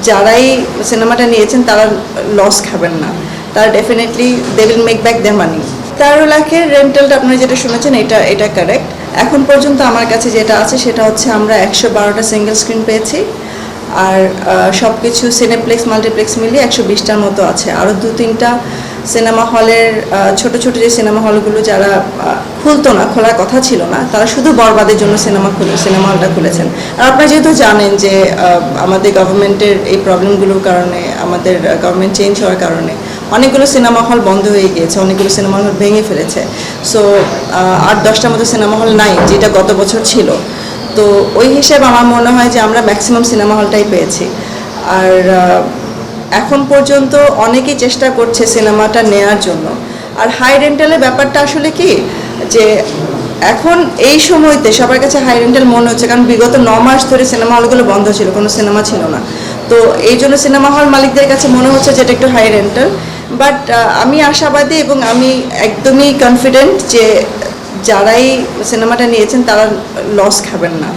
যারাই সিনেমাটা নিয়েছেন তারা লস খাবেন না, তারা definitely they will make back the money. 13 লাখের রেন্টালটা আপনারা যেটা শুনেছেন এটা কারেক্ট। এখন পর্যন্ত আমার কাছে যেটা আছে সেটা হচ্ছে আমরা 112টা সিঙ্গেল স্ক্রিন পেয়েছি, আর সব কিছু সিনেপ্লেক্স মাল্টিপ্লেক্স মিলিয়ে 120টার মতো আছে। আরও 2-3টা সিনেমা হলের ছোট ছোট যে সিনেমা হলগুলো যারা খুলতো না, খোলার কথা ছিল না, তারা শুধু বরবাদের জন্য সিনেমা হলটা খুলেছেন। আর আপনারা যেহেতু জানেন যে আমাদের গভর্নমেন্টের এই প্রবলেমগুলোর কারণে, আমাদের গভর্নমেন্ট চেঞ্জ হওয়ার কারণে অনেকগুলো সিনেমা হল বন্ধ হয়ে গিয়েছে, অনেকগুলো সিনেমা হল ভেঙে ফেলেছে। সো 8-10টার মতো সিনেমা হল নাই, যেটা গত বছর ছিল। তো ওই হিসেবে আমার মনে হয় যে আমরা ম্যাক্সিমাম সিনেমা হলটাই পেয়েছি। আর এখন পর্যন্ত অনেকেই চেষ্টা করছে সিনেমাটা নেয়ার জন্য। আর হাই রেন্টালের ব্যাপারটা আসলে কি, যে এখন এই সময়তে সবার কাছে হাই রেন্টাল মনে হচ্ছে, কারণ বিগত 9 মাস ধরে সিনেমা হলগুলো বন্ধ ছিল, কোনো সিনেমা ছিল না। তো এই জন্য সিনেমা হল মালিকদের কাছে মনে হচ্ছে যে এটা একটু হাই রেন্টাল। বাট আমি আশাবাদী এবং আমি একদমই কনফিডেন্ট যে যারাই সিনেমাটা নিয়েছেন তারা লস খাবেন না।